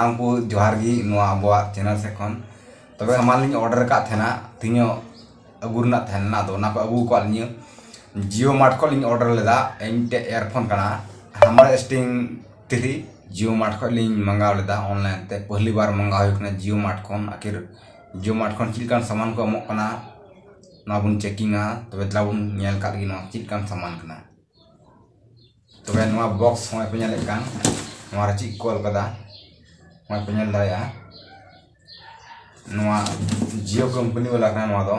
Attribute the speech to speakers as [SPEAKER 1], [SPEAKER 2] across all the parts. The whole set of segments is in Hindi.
[SPEAKER 1] सानाम को जोहार गी नोआ अबवा चैनल से खन तबे हमालिंग ऑर्डर का थेना तिनो अगुरना थेना दो ना को अगु को लियो जियो मार्ट को लिंग ऑर्डर लेदा एंटे एयरफोन कना हमारे स्टिंग 3 जियो मार्ट को लिंग मंगाव लेदा ऑनलाइन ते पहली बार मंगाव हुई कना जियो मार्ट खन आखिर जियो मार्ट खन चिलकान सामान को अमोक कना ना बुन चेकिंगा तबे दलाबुन नेल का गी ना चिलकान सामान कना तबे नोआ बॉक्स होय पे नेल कान नोआ रे चिक कॉल कदा होय पे नेल दाया नोआ जियो कंपनी वाला कना नोआ दो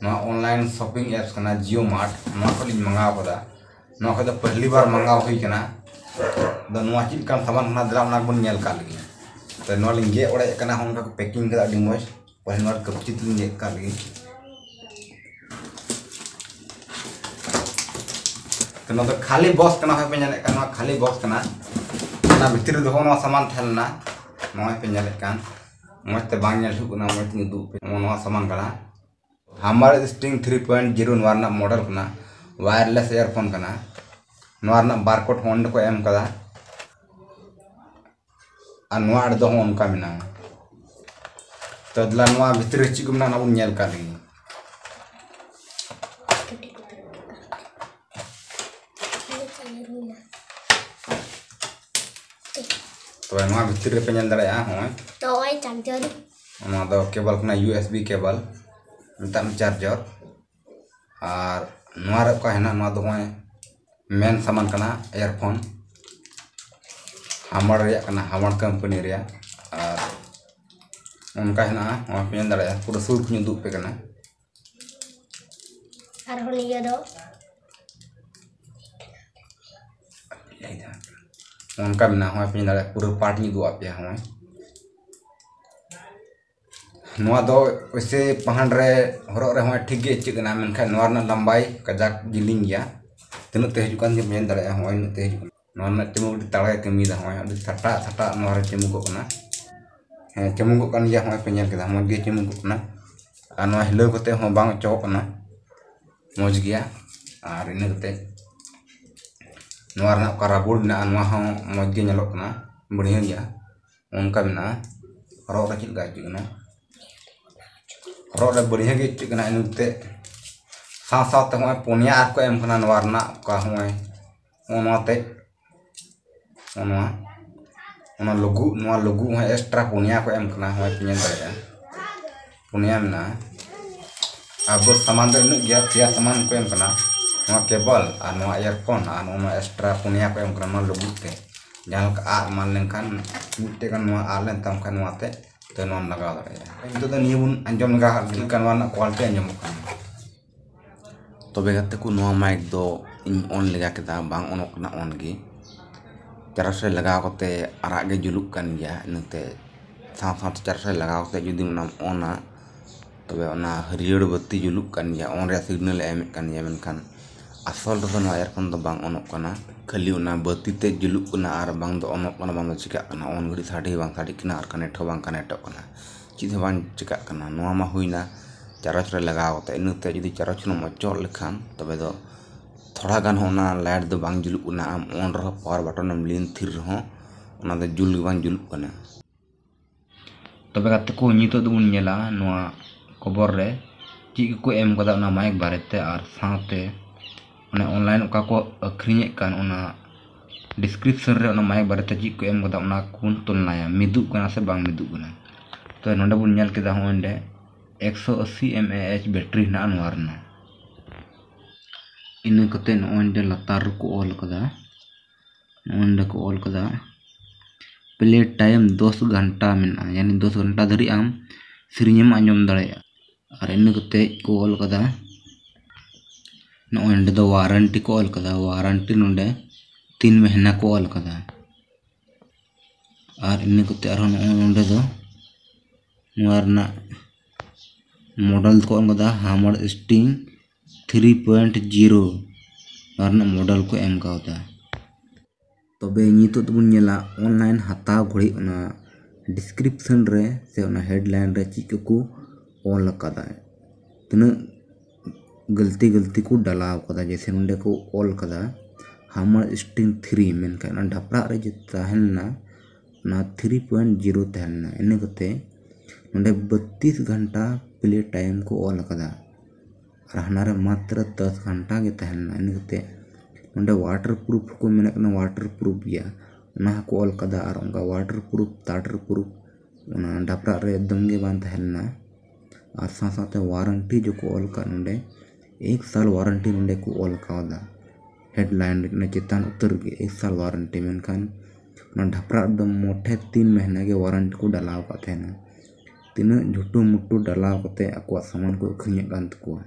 [SPEAKER 1] नोआ ऑनलाइन शॉपिंग एप्स कना जियो मार्ट नोआ को लिंग मंगाव कदा नोआ को पहली बार मंगाव हुई कना द नोआ चिलकान सामान कना दला ना बुन नेल का गी तो नोआ लिंग गे ओड़े कना होन का पैकिंग कदा डी मोज पहले नोआ कपचित लिंग गे का गी तो नोआ खाली बॉक्स कना है पे नेल कना खाली बॉक्स कना ना भीतर दो नोआ सामान थेलना नोआ पे नेल कान मोते बांग नेल हुकना मोते दु पे नोआ सामान कना हमारे स्टिंग 3.0 नोआ ना मॉडल कना वायरलेस ईयरफोन कना नोआ ना बारकोड होंड को एम कदा आ नोआ दो होन का मिना तो दला नोआ भीतर चिक मना ना बुन नेल का ली तो नोआ भीतर पे नेल दड़या होय
[SPEAKER 2] तो ओय चार्जर
[SPEAKER 1] नोआ दो केबल कना यूएसबी केबल मिता चार्जर और नोआ रे का हेना नोआ दो होय मेन सामान कना ईयरफोन हमर रे कना हमर कंपनी रे और उनका हेना होय पे नेल दड़या पूरा सूट नि दु पे कना
[SPEAKER 2] और होनिया दो
[SPEAKER 1] उनका बिना होय पे नेल पूरा पार्ट नि दु आपे होय नोआ दो वैसे पहाड़ रे हरो रे होय ठीक गे चिकना मेनखा नोआ ना लंबाई कजाक जिलिंग गया तिनु ते हजुकान जे मेन दड़या होय न ते नोआ ना चमुक ताळे कमी दा होय अदि सटा सटा नोआ रे चमुक को ना हे चमुक को कान गया होय पे नेल केदा मगे चमुक को ना आ नोआ हिलो कते हो बांग चौक ना मौज गया और इन कते नोआ ना का राबुड़ ना नोआ हो मौज गे नेलो ना बढ़िया गया उनका बिना हरो रे चिल गा चिकना हरो रे बढ़िया गे चिकना इनुते साथ साथ होय पुनिया को एम कना नोआ ना का होय ओनोते ओना लोगु होय एक्स्ट्रा पुनिया को एम कना होय पिन दड़या पुनिया ना अब सामान दो इन गया पिया सामान को एम कना नोआ केबल आ नोआ ईयरफोन आ नोआ एक्स्ट्रा पुनिया को एम कना नोआ लोगु ते जहां का आ मान लेनखान मिटे का नोआ आ लेन तम खान नोआ ते तो नोआ लगा दड़या इन तो नियम अंजम लगा चिलका नोआ ना क्वालिटी अंजम कना तबे गते को नोआ माइक दो इन ऑन लगा केदा बांग ऑन कना ऑन गी चार्ज रे लगा कोते आरा गे जुलुक कान गया इनते साथ साथ चार्ज रे लगा कोते जुदी ना ऑन तबे ओना हरियर बत्ती जुलुक कान गया ऑन रे सिग्नल एम कान गया मेनखान असल तो नोआ ईयरफोन दो बांग ऑन कना खाली ओना बत्ती ते जुलुक कना आर बांग दो ऑन कना बांग चिका कना ऑन घड़ी साडी बांग साडी कना आर कनेक्ट हो बांग कनेक्ट कना चिद बांग चिका कना नोआ मा हुइना चार्ज रे लगा कोते इनते जुदी चार्ज नो मचो लेखान तबे दो थोड़ा गान होना लाइट दो बांग जुलुक ना आम ऑन रह पावर बटन एम लिन थिर हो ओना दो जुल बांग जुलुक कना तबे गाते को नितो दुन नेला नोआ खबर रे चिक को एम कदा ना माइक बारेते आर साथे ओने ऑनलाइन का को अखरिने कान ओना डिस्क्रिप्शन रे ओना माइक बारेते चिक को एम कदा ओना कुन तुलनाया मिदुक कना से बांग मिदुक कना तो नोंडे बुन नेल केदा होंडे 180 mAh बैटरी ना नोआरना इन कते नोंडे लतार को ऑल कदा नोंडे को ऑल कदा प्ले टाइम 10 घंटा मेना यानी 10 घंटा धरी आम सिरियम आंजम दड़या और इन कते को ऑल कदा नोंडे दो वारंटी को ऑल कदा वारंटी नोंडे 3 महीना को ऑल कदा और इन कते आरो नोंडे दो नोआरना मॉडल को ऑल कदा हमर स्टिंग 3.0 और मॉडल को एम कावता तबे नितो तबुन नेला ऑनलाइन हताव घड़ी ओना डिस्क्रिप्शन रे से ओना हेडलाइन रे चिक को ऑल कदा तना गलती को डालाव कदा जैसे नोंडे को ऑल कदा हमर स्टिंग 3 मेनखान ना ढापरा रे जे तहलना ना 3.0 तहलना इन कते नोंडे 32 घंटा प्ले टाइम को ऑल कदा और हनारे मात्र 10 घंटा के तहलना इन कते नोंडे वाटर प्रूफ को मेनकना वाटर प्रूफ गया ना को ऑल कदा और उनका वाटर प्रूफ ना ढापरा रे एकदम गे बान तहलना और साथ वारंटी जो को ऑल का नोंडे 1 साल वारंटी नोंडे को ऑल कावदा हेडलाइन ने चितान उतर के 1 साल वारंटी मेनखान ना ढापरा एकदम मोटे 3 महीने के वारंटी को डालाव का थे ना तीन झुटू मुट्टू डालाव कते सामान को अखरिया कान तकुआ